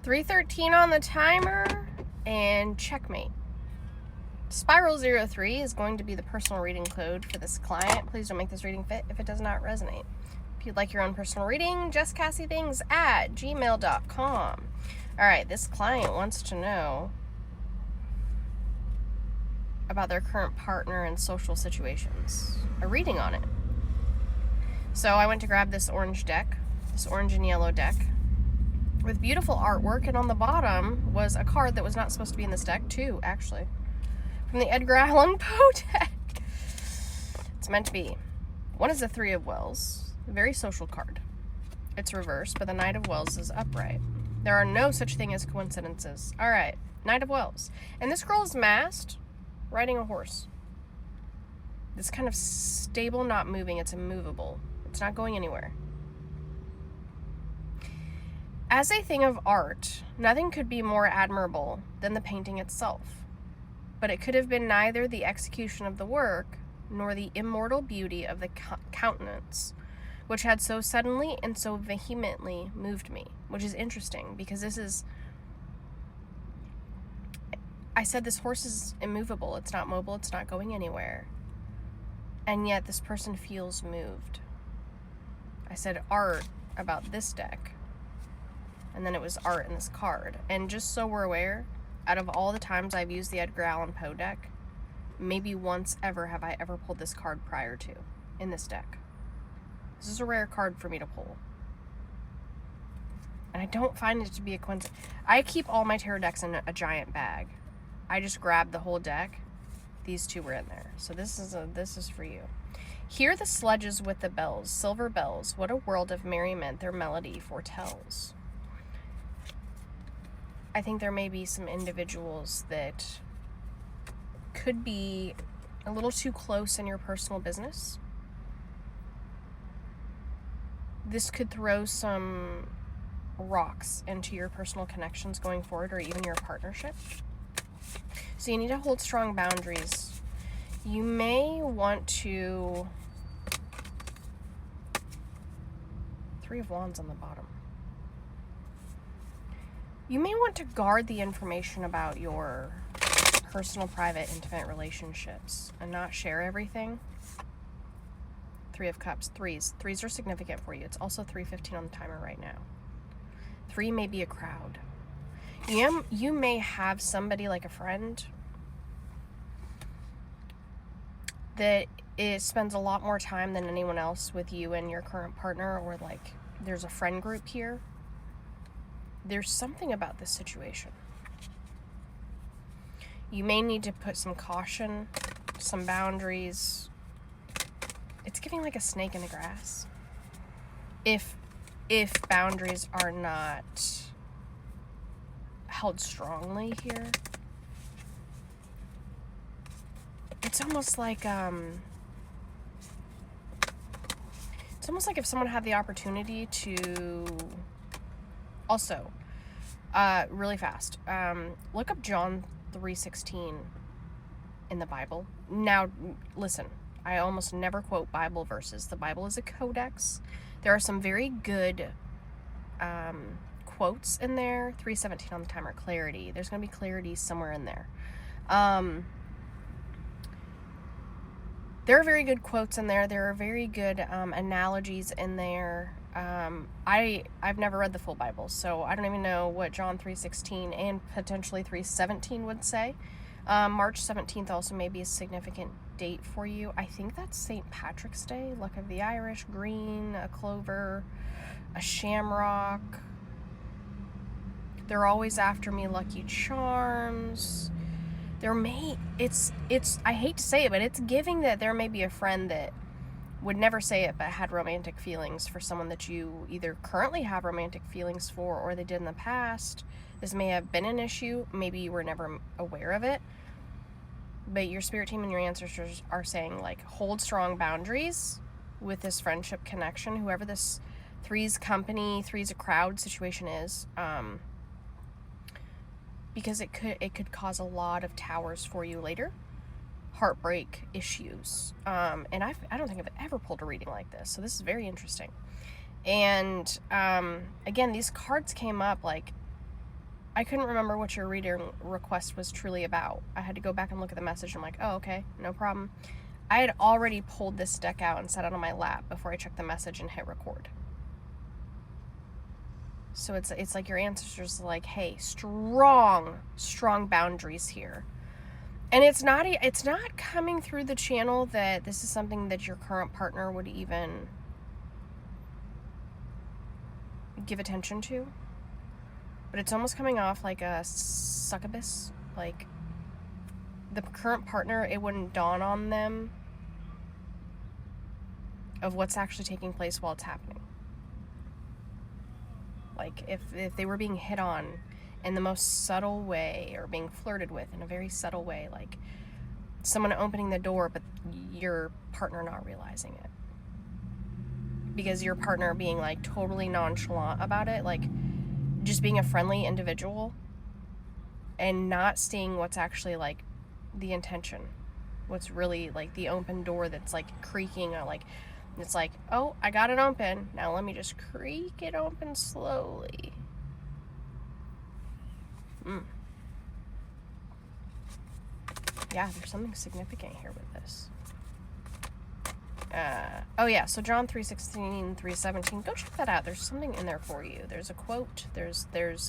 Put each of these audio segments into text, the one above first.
313 on the timer, and checkmate. Spiral03 is going to be the personal reading code for this client. Please don't make this reading fit if it does not resonate. If you'd like your own personal reading, justcassieThings@gmail.com. All right, this client wants to know about their current partner and social situations. A reading on it. So I went to grab this orange deck, this orange and yellow deck, with beautiful artwork, and on the bottom was a card that was not supposed to be in this deck, too, actually. From the Edgar Allan Poe deck. It's meant to be. One is the Three of Wells, a very social card. It's reversed, but the Knight of Wells is upright. There are no such thing as coincidences. All right, Knight of Wells. And this girl is masked, riding a horse. It's kind of stable, not moving. It's immovable. It's not going anywhere. As a thing of art, nothing could be more admirable than the painting itself. But it could have been neither the execution of the work nor the immortal beauty of the countenance, which had so suddenly and so vehemently moved me, which is interesting because this is... I said this horse is immovable. It's not mobile. It's not going anywhere. And yet this person feels moved. I said art about this deck. And then it was art in this card. And just so we're aware, out of all the times I've used the Edgar Allan Poe deck, maybe once ever have I ever pulled this card prior to in this deck. This is a rare card for me to pull. And I don't find it to be a coincidence. I keep all my tarot decks in a giant bag. I just grabbed the whole deck. These two were in there. So this is for you. Hear the sledges with the bells, silver bells. What a world of merriment their melody foretells. I think there may be some individuals that could be a little too close in your personal business. This could throw some rocks into your personal connections going forward, or even your partnership. So you need to hold strong boundaries. You may want to... Three of Wands on the bottom. You may want to guard the information about your personal, private, intimate relationships and not share everything. Three of Cups, threes. Threes are significant for you. It's also 3:15 on the timer right now. Three may be a crowd. You may have somebody like a friend that spends a lot more time than anyone else with you and your current partner, or like there's a friend group here. There's something about this situation. You may need to put some caution, some boundaries. It's giving like a snake in the grass. If boundaries are not held strongly here. It's almost like if someone had the opportunity to... Also, really fast, look up John 3:16 in the Bible. Now, listen, I almost never quote Bible verses. The Bible is a codex. There are some very good quotes in there. 3:17 on the timer, clarity. There's going to be clarity somewhere in there. There are very good quotes in there. There are very good analogies in there. I've never read the full Bible, so I don't even know what John 3:16 and potentially 3:17 would say. March 17th also may be a significant date for you. I think that's St. Patrick's Day. Luck of the Irish, green, a clover, a shamrock. They're always after me, lucky charms. It's I hate to say it, but it's giving that there may be a friend that would never say it but had romantic feelings for someone that you either currently have romantic feelings for or they did in the past. This may have been an issue. Maybe you were never aware of it. But your spirit team and your ancestors are saying, like, hold strong boundaries with this friendship connection, whoever this three's company, three's a crowd situation is. Because it could cause a lot of towers for you later. Heartbreak issues. And I don't think I've ever pulled a reading like this. So this is very interesting. And again, these cards came up like I couldn't remember what your reading request was truly about. I had to go back and look at the message. I'm like, oh, okay, no problem. I had already pulled this deck out and set it on my lap before I checked the message and hit record. So it's like your ancestors are like, hey, strong boundaries here. And it's not coming through the channel that this is something that your current partner would even give attention to. But it's almost coming off like a succubus. Like, the current partner, it wouldn't dawn on them of what's actually taking place while it's happening. Like, if they were being hit on in the most subtle way, or being flirted with in a very subtle way, like someone opening the door but your partner not realizing it, because your partner being like totally nonchalant about it, like just being a friendly individual and not seeing what's actually like the intention, what's really like the open door that's like creaking, or like it's like, oh, I got it open, now let me just creak it open slowly. Yeah, there's something significant here with this. Oh yeah, so John 3:16, 3:17, go check that out. There's something in there for you. There's a quote, there's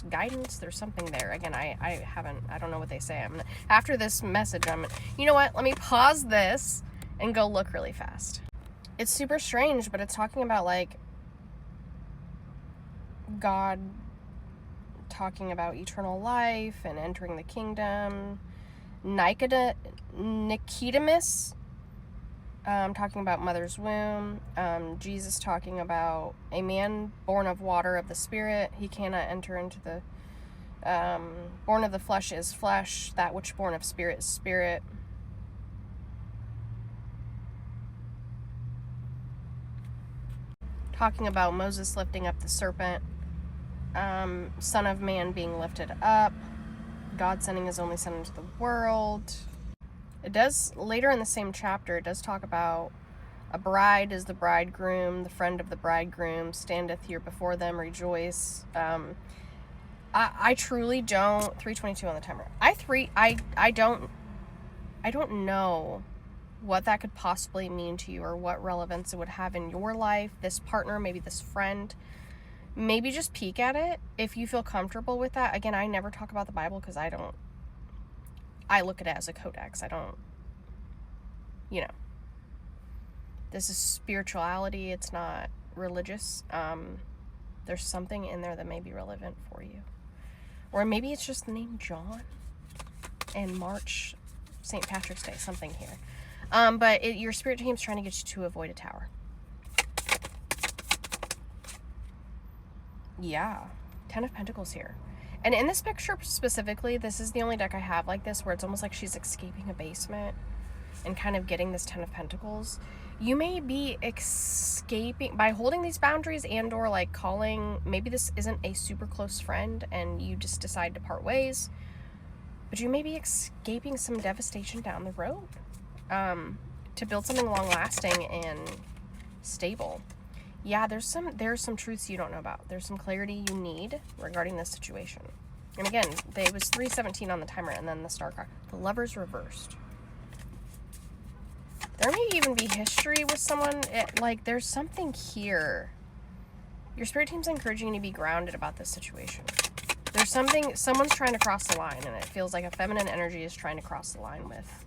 guidance, there's something there. Again, I don't know what they say. After this message, you know what, let me pause this and go look really fast. It's super strange, but it's talking about like God talking about eternal life and entering the kingdom. Nicodemus talking about mother's womb. Jesus talking about a man born of water of the Spirit. He cannot enter into the born of the flesh is flesh, that which born of spirit is spirit. Talking about Moses lifting up the serpent, Son of Man being lifted up, God sending his only son into the world. It does, later in the same chapter, it does talk about a bride is the bridegroom, the friend of the bridegroom standeth here before them, rejoice. I truly don't, 3:22 on the timer. I don't know what that could possibly mean to you, or what relevance it would have in your life, this partner, maybe this friend. Maybe just peek at it if you feel comfortable with that. Again, I never talk about the Bible because I look at it as a codex. I don't, this is spirituality. It's not religious. There's something in there that may be relevant for you. Or maybe it's just the name John and March, St. Patrick's Day, something here. But your spirit team's trying to get you to avoid a tower. Yeah, 10 of Pentacles here. And in this picture specifically, this is the only deck I have like this, where it's almost like she's escaping a basement and kind of getting this 10 of Pentacles. You may be escaping by holding these boundaries, and or like calling, maybe this isn't a super close friend and you just decide to part ways, but you may be escaping some devastation down the road to build something long lasting and stable. Yeah, there's some truths you don't know about. There's some clarity you need regarding this situation. And again, it was 3:17 on the timer, and then the star card. The Lover's reversed. There may even be history with someone. There's something here. Your spirit team's encouraging you to be grounded about this situation. There's someone's trying to cross the line, and it feels like a feminine energy is trying to cross the line with.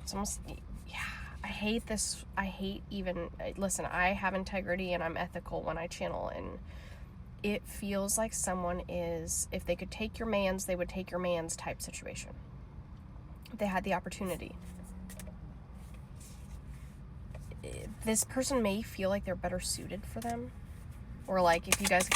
It's almost... I hate this. Listen, I have integrity and I'm ethical when I channel, and it feels like someone is, if they could take your mans, they would take your mans type situation. If they had the opportunity. This person may feel like they're better suited for them. Or like if you guys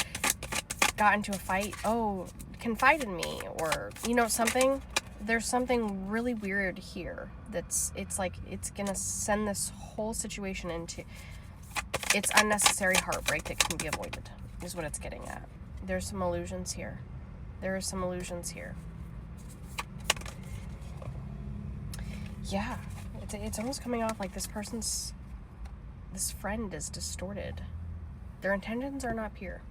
got into a fight, oh, confide in me, or, something. There's something really weird here it's gonna send this whole situation into, it's unnecessary heartbreak that can be avoided, is what it's getting at. There's some illusions here. There are some illusions here. Yeah, it's almost coming off like this friend is distorted. Their intentions are not pure.